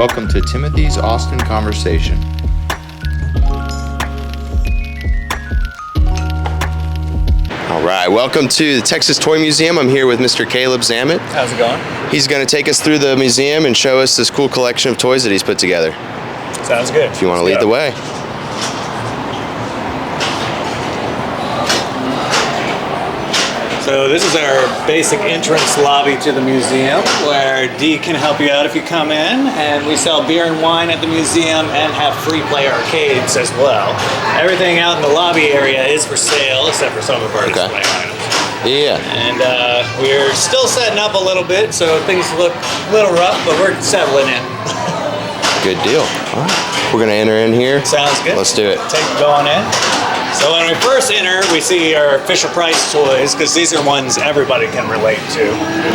Welcome to Timothy's Austin Conversation. All right, welcome to the Texas Toy Museum. I'm here with Mr. Caleb Zammit. How's it going? He's going to take us through the museum and show us this cool collection of toys that he's put together. Sounds good. If you want to lead the way. So this is our basic entrance lobby to the museum, where Dee can help you out if you come in, and we sell beer and wine at the museum and have free play arcades as well. Everything out in the lobby area is for sale, except for some of our display items. Yeah. And we're still setting up a little bit, so things look a little rough, but we're settling in. Good deal. All right. We're going to enter in here. Sounds good. Let's do it. Take going in. So when we first enter, we see our Fisher-Price toys, because these are ones everybody can relate to.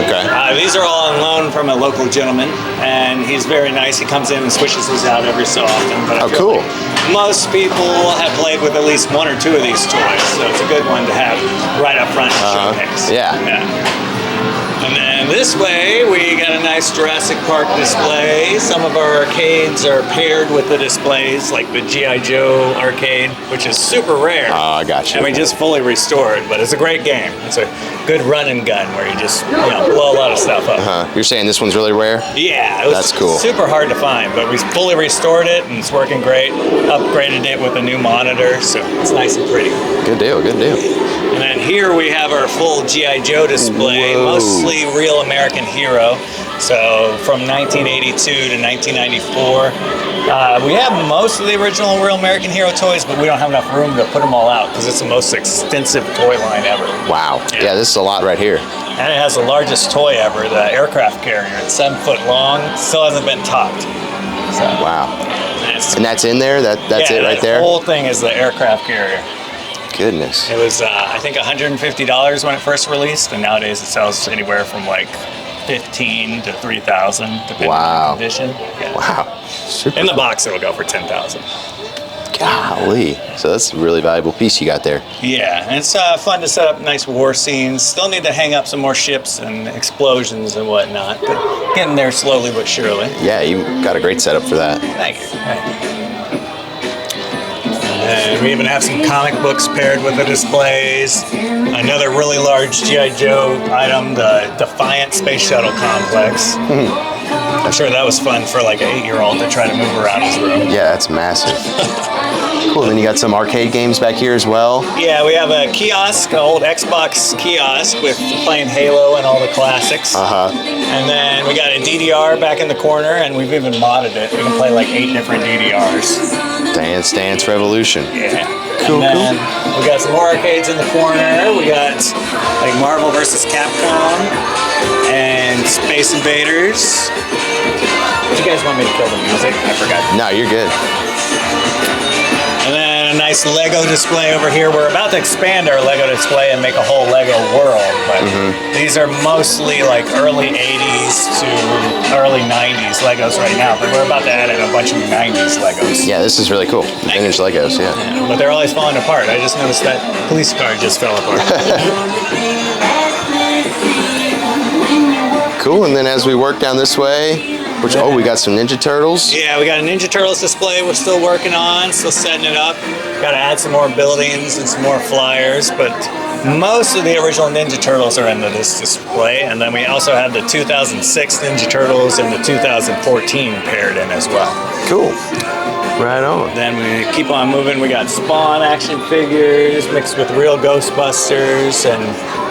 Okay. These are all on loan from a local gentleman, and he's very nice. He comes in and switches these out every so often. But I feel cool. like most people have played with at least one or two of these toys, so it's a good one to have right up front and showcase. Yeah. And then this way, we got a nice Jurassic Park display. Some of our arcades are paired with the displays, like the G.I. Joe arcade, which is super rare. I got you. And we just fully restored, but it's a great game. It's a good run and gun where you just blow a lot of stuff up. You're saying this one's really rare? Yeah, it was That's cool. Super hard to find, but we fully restored it and it's working great. Upgraded it with a new monitor, so it's nice and pretty. Good deal, good deal. And then here we have our full G.I. Joe display, mostly real American hero. So from 1982 to 1994. We have most of the original real American hero toys, but we don't have enough room to put them all out because it's the most extensive toy line ever. Wow. Yeah, this is a lot right here. And it has the largest toy ever, the aircraft carrier. It's 7 foot long, still hasn't been topped. So, wow. And that's in there? That's it right there? The whole thing is the aircraft carrier. Goodness. It was, I think, $150 when it first released, and nowadays it sells anywhere from like $15,000 to $3,000, depending on the condition. Yeah. Wow. Super In the cool. box, it'll go for $10,000. Golly. So that's a really valuable piece you got there. Yeah, and it's fun to set up nice war scenes. Still need to hang up some more ships and explosions and whatnot, but getting there slowly but surely. Yeah, you got a great setup for that. Thank you. Thank you. And we even have some comic books paired with the displays. Another really large G.I. Joe item, the Defiant Space Shuttle Complex. I'm sure that was fun for like an 8-year-old to try to move around his room. Yeah, that's massive. Cool, then you got some arcade games back here as well. Yeah, we have a kiosk, an old Xbox kiosk with playing Halo and all the classics. And then we got a DDR back in the corner, and we've even modded it. We can play like 8 different DDRs. Dance Dance Revolution. Yeah. Cool, and then we got some more arcades in the corner. We got like Marvel vs. Capcom and Space Invaders. Did you guys want me to kill the music? I forgot. No, you're good. And then a nice Lego display over here. We're about to expand our Lego display and make a whole Lego world, but these are mostly like early 80s to early 90s Legos right now, but we're about to add in a bunch of 90s Legos. Yeah, this is really cool. Vintage Legos, yeah. But they're always falling apart. I just noticed that police car just fell apart. Cool, and then as we work down this way, we got some Ninja Turtles. Yeah, we got a Ninja Turtles display we're still working on, still setting it up. Got to add some more buildings and some more flyers, but most of the original Ninja Turtles are in this display, and then we also have the 2006 Ninja Turtles and the 2014 paired in as well. Cool. Right on. Then we keep on moving. We got Spawn action figures mixed with real Ghostbusters and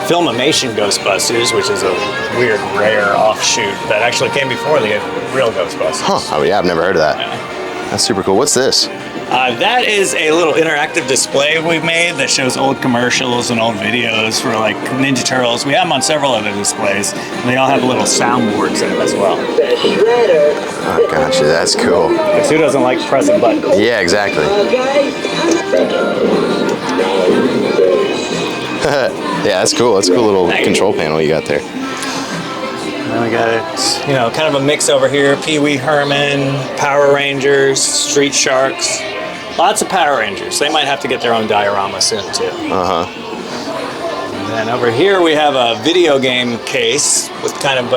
Filmation Ghostbusters, which is a weird, rare offshoot that actually came before the real Ghostbusters. Huh. Oh, yeah, I've never heard of that. Yeah. That's super cool. What's this? That is a little interactive display we made that shows old commercials and old videos for like Ninja Turtles. We have them on several other displays, and they all have little soundboards in them as well. Oh, gotcha. That's cool. Because who doesn't like pressing buttons? Yeah, exactly. Yeah, that's cool. That's a cool little control panel you got there. And we got it, kind of a mix over here. Pee Wee Herman, Power Rangers, Street Sharks. Lots of Power Rangers. They might have to get their own diorama soon, too. And then over here we have a video game case with kind of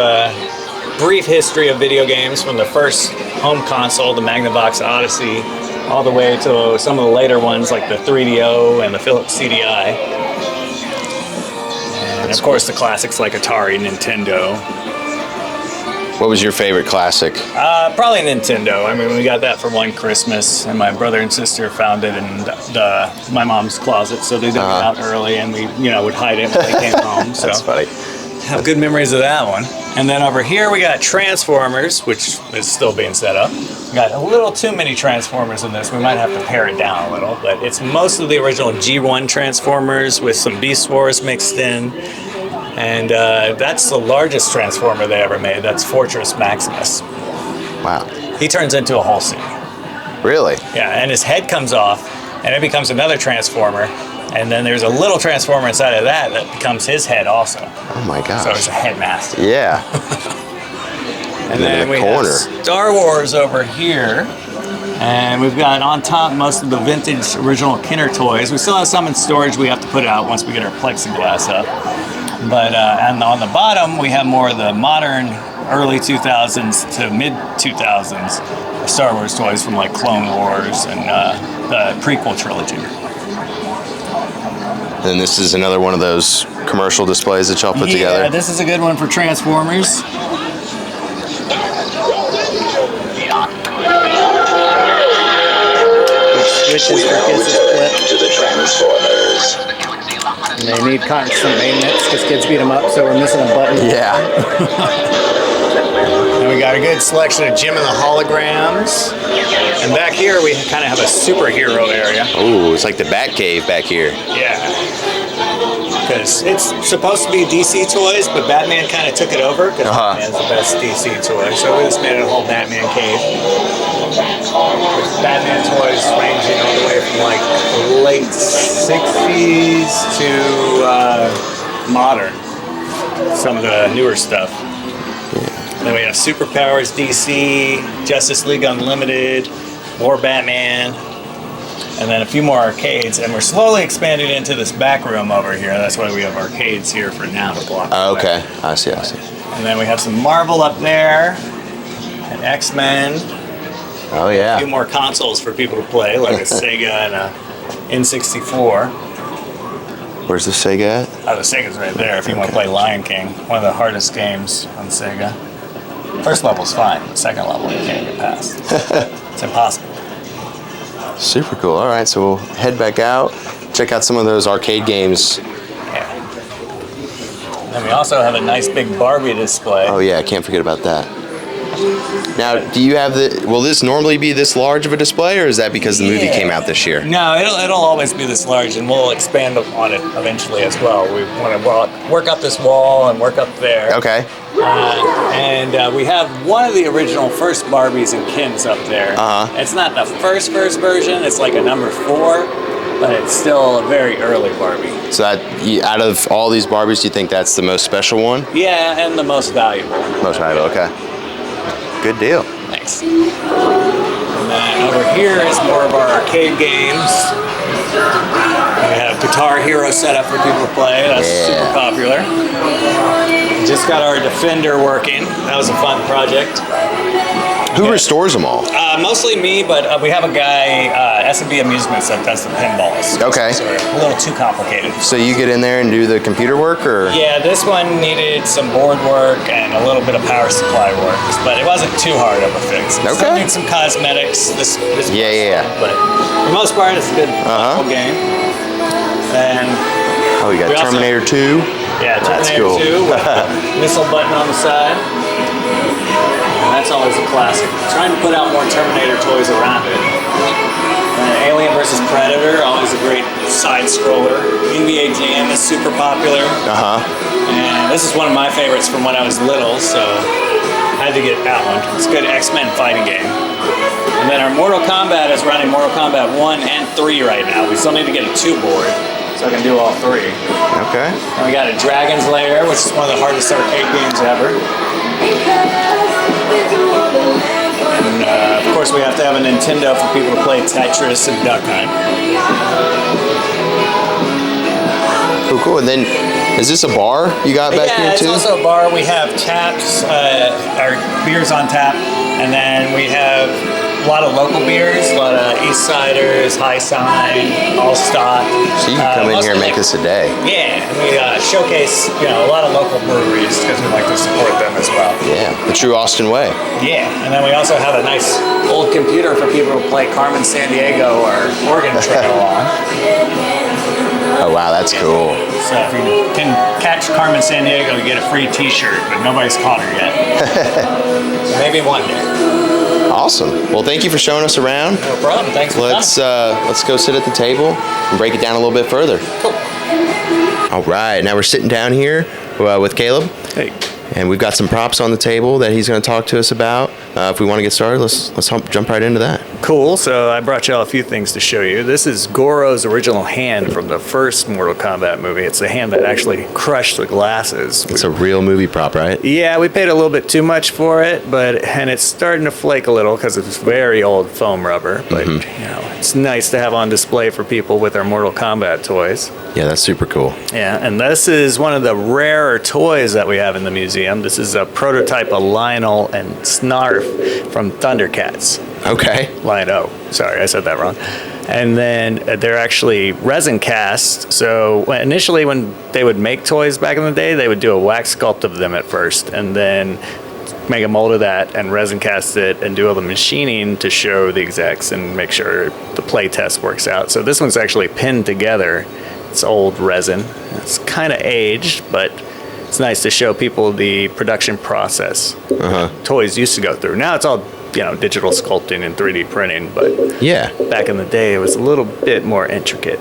brief history of video games from the first home console, the Magnavox Odyssey, all the way to some of the later ones like the 3DO and the Philips CDI. And of course the classics like Atari, Nintendo. What was your favorite classic? Probably Nintendo. I mean, we got that for one Christmas, and my brother and sister found it in my mom's closet, so they dug it out early, and we, would hide it when they came home. So That's funny. have good memories of that one. And then over here we got Transformers, which is still being set up. We got a little too many Transformers in this. We might have to pare it down a little, but it's most of the original G1 Transformers with some Beast Wars mixed in. And that's the largest Transformer they ever made. That's Fortress Maximus. Wow. He turns into a whole scene. Really? Yeah, and his head comes off, and it becomes another Transformer. And then there's a little Transformer inside of that becomes his head also. Oh my gosh. So it's a headmaster. Yeah. And then we have Star Wars over here. And we've got on top most of the vintage original Kenner toys. We still have some in storage. We have to put it out once we get our plexiglass up. But and on the bottom, we have more of the modern early 2000s to mid 2000s Star Wars toys from like Clone Wars and the prequel trilogy. And this is another one of those commercial displays that y'all put together? Yeah, this is a good one for Transformers. Switches for kids to split. To the Transformers. And they need constant maintenance because kids beat them up, so we're missing a button. Yeah. And we got a good selection of Jim and the Holograms. And back here we kind of have a superhero area. Oh, it's like the Batcave back here. Yeah. Because it's supposed to be DC toys, but Batman kind of took it over because Batman's the best DC toy. So we just made it a whole Batman cave. With Batman toys ranging all the way from like the late 60s to modern. Some of the newer stuff. Then we have Superpowers DC, Justice League Unlimited, more Batman, and then a few more arcades. And we're slowly expanding into this back room over here. That's why we have arcades here for now to block. Okay, I see. And then we have some Marvel up there, and X-Men. Oh yeah. A few more consoles for people to play, like a Sega and a N64. Where's the Sega at? Oh, the Sega's right there if you want to play Lion King. One of the hardest games on Sega. First level's fine, but second level you can't get past. It's impossible. Super cool. All right, so we'll head back out, check out some of those arcade games. Yeah. And we also have a nice big Barbie display. Oh yeah, I can't forget about that. Now, do you have will this normally be this large of a display, or is that because the movie came out this year? No, it'll always be this large, and we'll expand on it eventually as well. We want to work up this wall and work up there. Okay. And we have one of the original first Barbies and Kens up there. It's not the first version, it's like a number 4, but it's still a very early Barbie. So that, out of all these Barbies, do you think that's the most special one? Yeah, and the most valuable. Most valuable, okay. Good deal. Thanks. And then over here is more of our arcade games. We have Guitar Hero set up for people to play. That's super popular. Just got our Defender working. That was a fun project. Who restores them all? Mostly me, but we have a guy, S&B Amusements, that does the pinballs. Okay. So a little too complicated. So you get in there and do the computer work, or? Yeah, this one needed some board work and a little bit of power supply work, but it wasn't too hard of a fix. Okay. Still need some cosmetics. This Yeah. But for the most part, it's a good full game. And we got Terminator 2. Yeah, That's Terminator cool. 2 with the missile button on the side. And that's always a classic. Trying to put out more Terminator toys around it. Alien vs. Predator, always a great side scroller. NBA Jam is super popular. And this is one of my favorites from when I was little, so I had to get that one. It's a good X-Men fighting game. And then our Mortal Kombat is running Mortal Kombat 1 and 3 right now. We still need to get a 2 board, so I can do all 3. Okay. And we got a Dragon's Lair, which is one of the hardest arcade games ever. And of course we have to have a Nintendo for people to play Tetris and Duck Hunt. Cool. And then Is this a bar you got back Yeah, here it's too? also a bar. We have taps, our beers on tap, and then we have a lot of local beers, a lot of East Siders, High Sign, All Stock. So you can come in here and make us a day. Yeah, we showcase a lot of local breweries because we like to support them as well. Yeah, the true Austin way. Yeah, and then we also have a nice old computer for people to play Carmen San Diego or Oregon Trail on. Oh wow, that's cool. So if you can catch Carmen San Diego, you get a free T-shirt, but nobody's caught her yet. Maybe one day. Awesome. Well, thank you for showing us around. No problem. Thanks for Let's go sit at the table and break it down a little bit further. Cool. All right, now we're sitting down here with Caleb. Hey. And we've got some props on the table that he's going to talk to us about. If we want to get started, let's jump right into that. Cool. So I brought y'all a few things to show you. This is Goro's original hand from the first Mortal Kombat movie. It's the hand that actually crushed the glasses. It's a real movie prop, right? Yeah, we paid a little bit too much for it, and it's starting to flake a little because it's very old foam rubber. But it's nice to have on display for people with their Mortal Kombat toys. Yeah, that's super cool. Yeah, and this is one of the rarer toys that we have in the museum. This is a prototype of Lionel and Snarf from Thundercats. Okay. Lion-O. Sorry, I said that wrong. And then they're actually resin cast. So initially when they would make toys back in the day, they would do a wax sculpt of them at first and then make a mold of that and resin cast it and do all the machining to show the execs and make sure the play test works out. So this one's actually pinned together. It's old resin. It's kind of aged, but it's nice to show people the production process toys used to go through. Now it's all digital sculpting and 3D printing, but yeah, back in the day it was a little bit more intricate.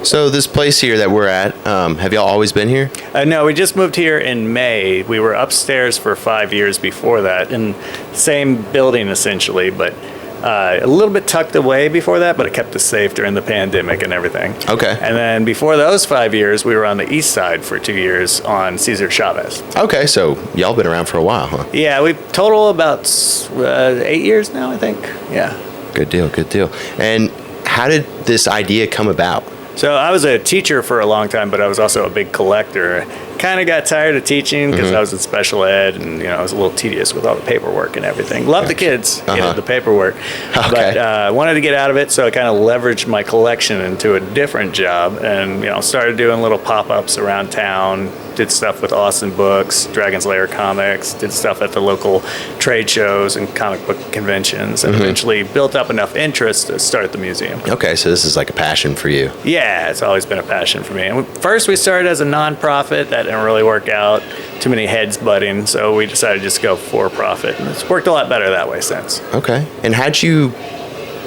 So this place here that we're at, have y'all always been here? No, we just moved here in May. We were upstairs for 5 years before that, in the same building essentially, but a little bit tucked away before that, but it kept us safe during the pandemic and everything. Okay. And then before those 5 years, we were on the east side for 2 years on Cesar Chavez. Okay, so y'all been around for a while, huh? Yeah, we total about 8 years now, I think. Yeah. Good deal, good deal. And how did this idea come about? So I was a teacher for a long time, but I was also a big collector. Kind of got tired of teaching because I was in special ed, and it was a little tedious with all the paperwork and everything. Loved the kids, hated the paperwork, but wanted to get out of it. So I kind of leveraged my collection into a different job, and started doing little pop-ups around town. Did stuff with Austin Books, Dragon's Lair Comics. Did stuff at the local trade shows and comic book conventions, and eventually built up enough interest to start the museum. Okay, so this is like a passion for you. Yeah, it's always been a passion for me. And first we started as a non-profit. That didn't really work out. Too many heads butting, so we decided to just go for profit. And it's worked a lot better that way since. Okay. And how'd you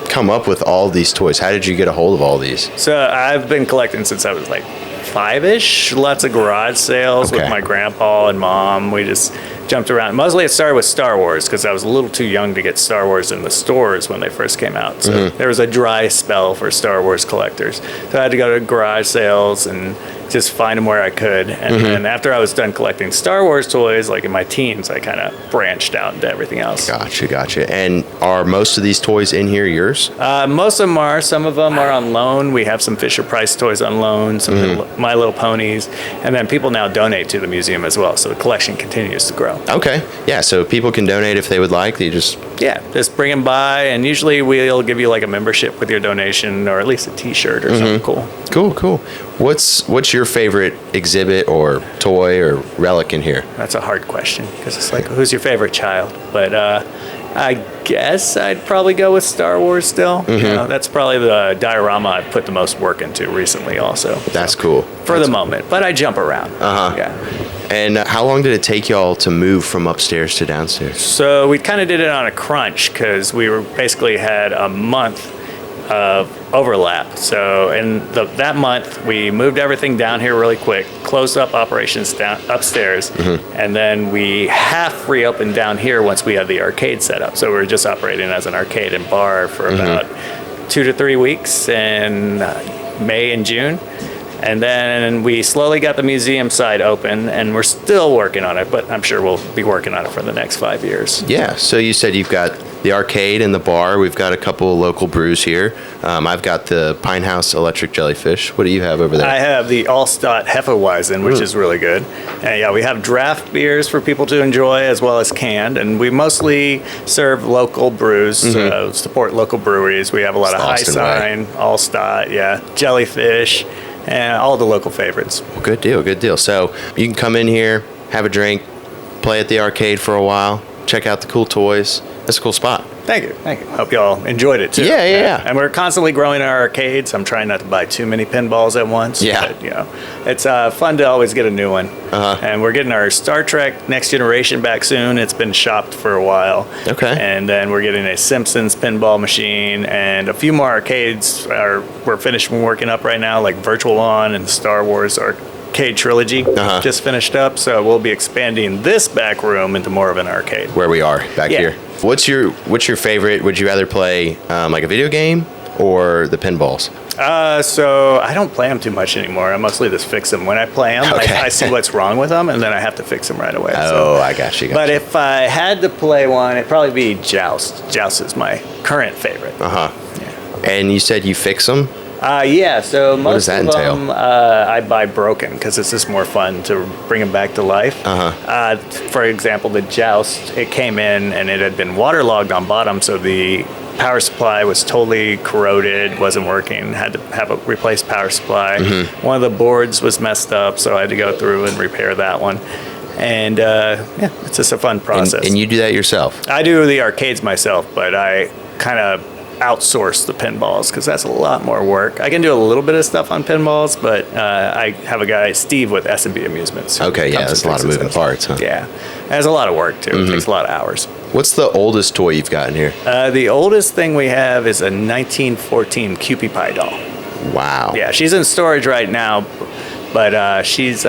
come up with all these toys? How did you get a hold of all these? So I've been collecting since I was like 5-ish. Lots of garage sales with my grandpa and mom. We just jumped around. Mostly it started with Star Wars because I was a little too young to get Star Wars in the stores when they first came out. So there was a dry spell for Star Wars collectors. So I had to go to garage sales and just find them where I could. And then after I was done collecting Star Wars toys, like in my teens, I kind of branched out into everything else. Gotcha. And are most of these toys in here yours? Most of them are. Some of them are on loan. We have some Fisher-Price toys on loan, some My Little Ponies, and then people now donate to the museum as well. So the collection continues to grow. Okay. Yeah, so people can donate if they would like. They just bring them by, and usually we'll give you like a membership with your donation, or at least a T-shirt or something cool. Cool. What's your favorite exhibit or toy or relic in here? That's a hard question because it's like, who's your favorite child? But I guess I'd probably go with Star Wars still. That's probably the diorama I've put the most work into recently also. That's cool. For the moment, but I jump around. Yeah. And how long did it take y'all to move from upstairs to downstairs? So we kind of did it on a crunch because we were basically had a month of overlap. So in that month, we moved everything down here really quick, closed up operations down upstairs, and then we half reopened down here once we had the arcade set up. So we were just operating as an arcade and bar for about 2 to 3 weeks in May and June. And then we slowly got the museum side open, and we're still working on it, but I'm sure we'll be working on it for the next 5 years. Yeah. So you said you've got the arcade and the bar. We've got a couple of local brews here. I've got the Pine House Electric Jellyfish. What do you have over there? I have the Allstott Hefeweizen, which is really good. And yeah, we have draft beers for people to enjoy as well as canned, and we mostly serve local brews, support local breweries. We have a lot of High Austin Sign, Allstott, Jellyfish, and all the local favorites. Well, good deal, good deal. So you can come in here, have a drink, play at the arcade for a while, check out the cool toys. That's a cool spot. Thank you. Hope y'all enjoyed it too. Yeah. And we're constantly growing our arcades. I'm trying not to buy too many pinballs at once. Yeah. But, it's fun to always get a new one. And we're getting our Star Trek Next Generation back soon. It's been shopped for a while. Okay. And then we're getting a Simpsons pinball machine and a few more arcades we're finished working up right now, like Virtual On and Star Wars Arcade Trilogy just finished up. So we'll be expanding this back room into more of an arcade. Where we are back here. What's your favorite? Would you rather play like a video game or the pinballs? So I don't play them too much anymore. I mostly just fix them. When I play them, Okay. I see what's wrong with them, and then I have to fix them right away. Oh, I got you. But if I had to play one, it'd probably be Joust. Joust is my current favorite. And you said you fix them? So most does that of entail? them I buy broken because it's just more fun to bring them back to life. For example, the Joust, it came in and it had been waterlogged on bottom, so the power supply was totally corroded, wasn't working, had to have a replaced power supply. One of the boards was messed up, so I had to go through and repair that one. And it's just a fun process. And you do that yourself? I do the arcades myself, but I kind of outsource the pinballs because that's a lot more work. I can do a little bit of stuff on pinballs, but I have a guy, Steve, with S&B Amusements. Okay, yeah, that's a lot of moving parts, huh? Yeah, it has a lot of work too. It takes a lot of hours. What's the oldest toy you've got in here? The oldest thing we have is a 1914 Cupid Pie doll. Wow. Yeah, she's in storage right now, but she's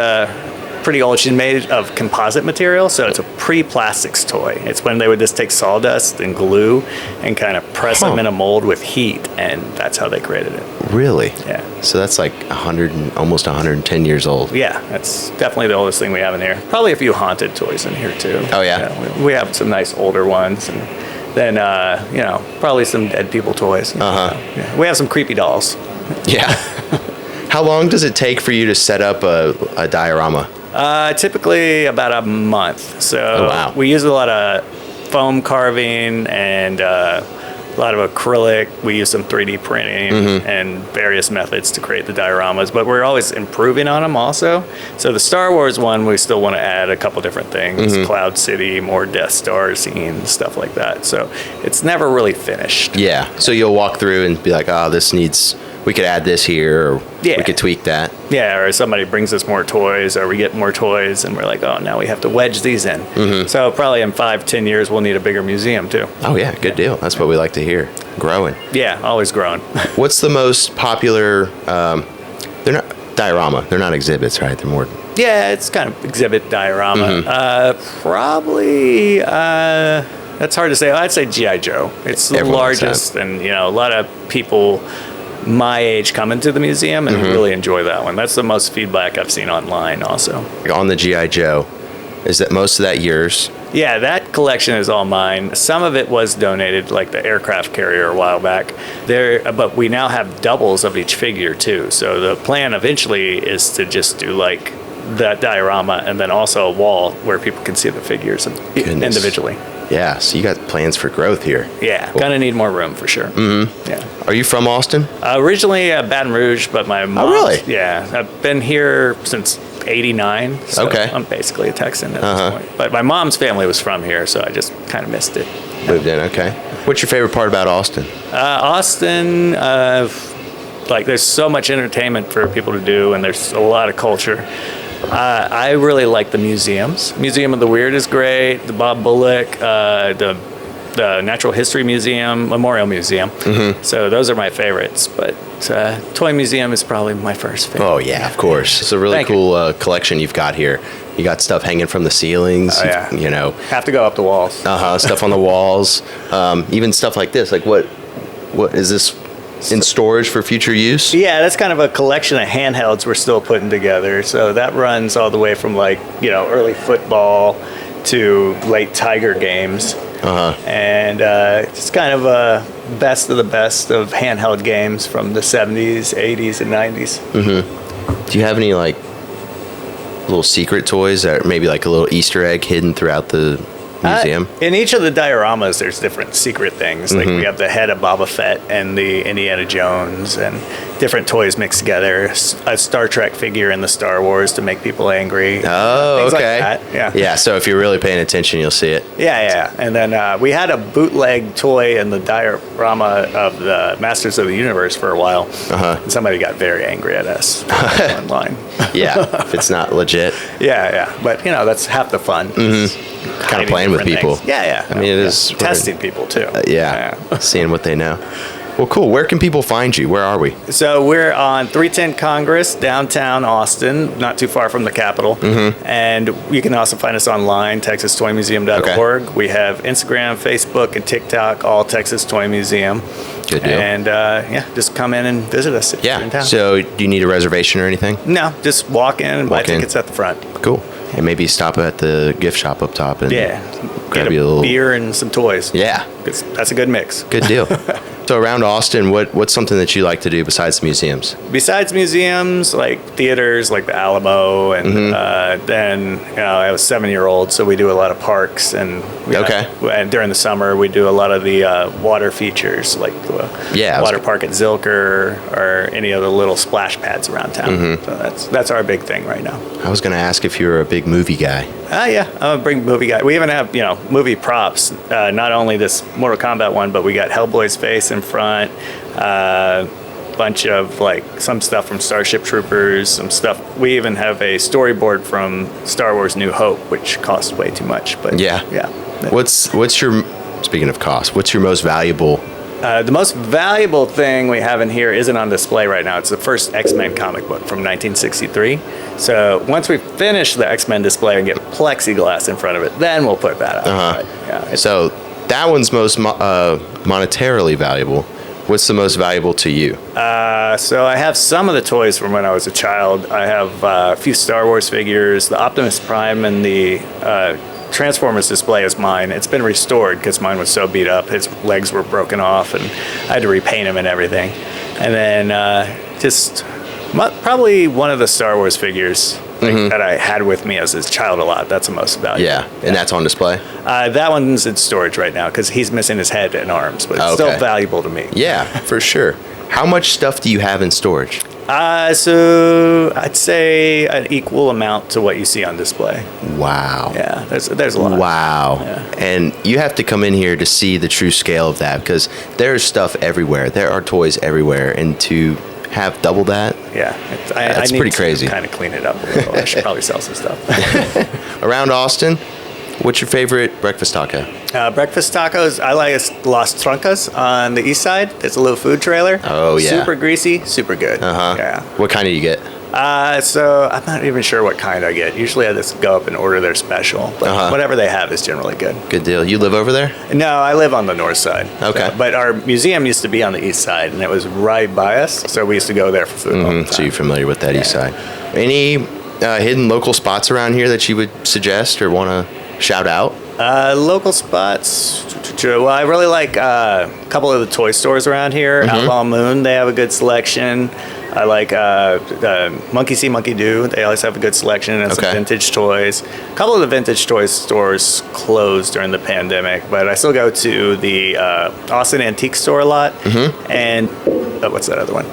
pretty old. She's made of composite material, so it's a pre-plastics toy. It's when they would just take sawdust and glue and kind of press them in a mold with heat, and that's how they created it. Really? Yeah. So that's like almost 110 years old. Yeah, that's definitely the oldest thing we have in here. Probably a few haunted toys in here too. Oh, yeah? We have some nice older ones, and then probably some dead people toys. We have some creepy dolls. Yeah. How long does it take for you to set up a diorama? Typically about a month. So we use a lot of foam carving and a lot of acrylic. We use some 3D printing and various methods to create the dioramas, but we're always improving on them also. So the Star Wars one, we still want to add a couple different things, Cloud City, more Death Star scenes, stuff like that. So it's never really finished. Yeah. So you'll walk through and be like, we could add this here, or we could tweak that. Yeah, or somebody brings us more toys, or we get more toys, and we're like, oh, now we have to wedge these in. So probably in 5-10 years, we'll need a bigger museum too. Oh yeah, good deal. That's what we like to hear. Growing. Yeah, always growing. What's the most popular? They're not diorama. They're not exhibits, right? They're more. Yeah, it's kind of exhibit diorama. Probably. That's hard to say. I'd say G.I. Joe. It's the largest, and a lot of people my age come into the museum and really enjoy that one. That's the most feedback I've seen online also. On the G.I. Joe, is that most of that yours? Yeah, that collection is all mine. Some of it was donated, like the aircraft carrier a while back. But we now have doubles of each figure too. So the plan eventually is to just do like that diorama and then also a wall where people can see the figures individually. Yeah, so you got plans for growth here. Yeah, cool. Gonna need more room for sure. Yeah. Are you from Austin? Originally Baton Rouge, but my mom. Oh, really? Yeah, I've been here since '89. So okay. I'm basically a Texan at this point. But my mom's family was from here, so I just kind of missed it. Moved in, okay. What's your favorite part about Austin? Austin, there's so much entertainment for people to do, and there's a lot of culture. I really like the museums. Museum of the Weird is great. The Bob Bullock, the Natural History Museum, Memorial Museum. So those are my favorites. But Toy Museum is probably my first favorite. Oh yeah, of course. It's a really cool collection you've got here. You got stuff hanging from the ceilings. Oh, yeah. Have to go up the walls. Stuff on the walls. Even stuff like this. Like what is this? in storage for future use? Yeah, that's kind of a collection of handhelds we're still putting together. So that runs all the way from like, early football to late Tiger games. And it's kind of a best of the best of handheld games from the 70s, 80s, and 90s. Do you have any like little secret toys that are maybe like a little Easter egg hidden throughout the museum? In each of the dioramas, there's different secret things. Like we have the head of Boba Fett and the Indiana Jones, and different toys mixed together. A Star Trek figure in the Star Wars to make people angry. Oh, things okay. Like that. Yeah. Yeah. So if you're really paying attention, you'll see it. Yeah. And then we had a bootleg toy in the diorama of the Masters of the Universe for a while. And somebody got very angry at us online. Yeah. If it's not legit. Yeah. But that's half the fun. Kind of playing with people. Things. Yeah. I mean, it is testing people too. Seeing what they know. Well, cool. Where can people find you? Where are we? So we're on 310 Congress, downtown Austin, not too far from the Capitol. And you can also find us online, texastoymuseum.org. We have Instagram, Facebook, and TikTok, all Texas Toy Museum. Good deal. And just come in and visit us if you're in town. So do you need a reservation or anything? No, just walk in and buy tickets at the front. Cool. And maybe stop at the gift shop up top and grab get you a little beer and some toys. Yeah. That's a good mix. Good deal. So around Austin, what's something that you like to do besides museums? Besides museums, like theaters, like the Alamo, and then I was 7-year-old, so we do a lot of parks, and and during the summer we do a lot of the water features, like the water park at Zilker or any of the little splash pads around town. So that's our big thing right now. I was going to ask if you're a big movie guy. Yeah, I'm a big movie guy. We even have movie props. Not only this Mortal Kombat one, but we got Hellboy's face in front. Bunch of some stuff from Starship Troopers, some stuff. We even have a storyboard from Star Wars New Hope, which costs way too much. But yeah. What's your, speaking of cost, what's your most valuable? The most valuable thing we have in here isn't on display right now. It's the first X-Men comic book from 1963. So once we finish the X-Men display and get plexiglass in front of it, then we'll put that out. So that one's most monetarily valuable. What's the most valuable to you? So I have some of the toys from when I was a child. I have a few Star Wars figures. The Optimus Prime and the Transformers display is mine. It's been restored because mine was so beat up. His legs were broken off, and I had to repaint him and everything. And then probably one of the Star Wars figures that I had with me as a child a lot. That's the most valuable. Yeah, and that's on display? That one's in storage right now because he's missing his head and arms, but it's still valuable to me. Yeah, for sure. How much stuff do you have in storage? So I'd say an equal amount to what you see on display. Wow. Yeah, there's a lot. Wow. Yeah. And you have to come in here to see the true scale of that because there's stuff everywhere. There are toys everywhere, and to have double that, I need pretty to cruzy. Kind of clean it up a little. I should probably sell some stuff. Around Austin, what's your favorite breakfast taco? Breakfast tacos, I like Las Trancas on the east side. There's a little food trailer. Oh, yeah. Super greasy, super good. Yeah. What kind do you get? So I'm not even sure what kind I get. Usually I just go up and order their special. But whatever they have is generally good. Good deal. You live over there? No, I live on the north side. Okay. But our museum used to be on the east side, and it was right by us. So we used to go there for food all the time. So you're familiar with that east side. Any hidden local spots around here that you would suggest or want to shout out? Local spots. Well, I really like a couple of the toy stores around here. Outlaw Moon, they have a good selection. I like Monkey See, Monkey Do. They always have a good selection and some vintage toys. A couple of the vintage toy stores closed during the pandemic, but I still go to the Austin Antique Store a lot. And what's that other one?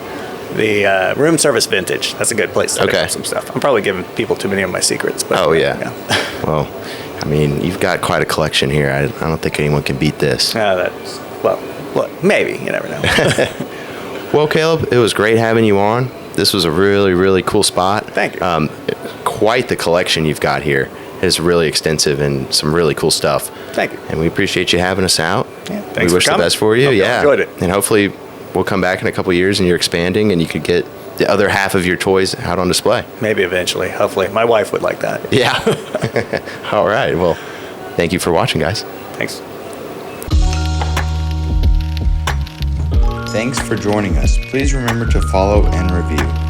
The Room Service Vintage. That's a good place to pick up some stuff. I'm probably giving people too many of my secrets. But, Well, I mean, you've got quite a collection here. I don't think anyone can beat this. Well, maybe. You never know. Well, Caleb, it was great having you on. This was a really, really cool spot. Thank you. Quite the collection you've got here. It's really extensive and some really cool stuff. Thank you. And we appreciate you having us out. Yeah, thanks we wish for coming. the best for you. Hope you enjoyed it. And hopefully we'll come back in a couple of years and you're expanding and you could get the other half of your toys out on display. Maybe eventually. Hopefully. My wife would like that. Yeah. All right. Well, thank you for watching, guys. Thanks. Thanks for joining us. Please remember to follow and review.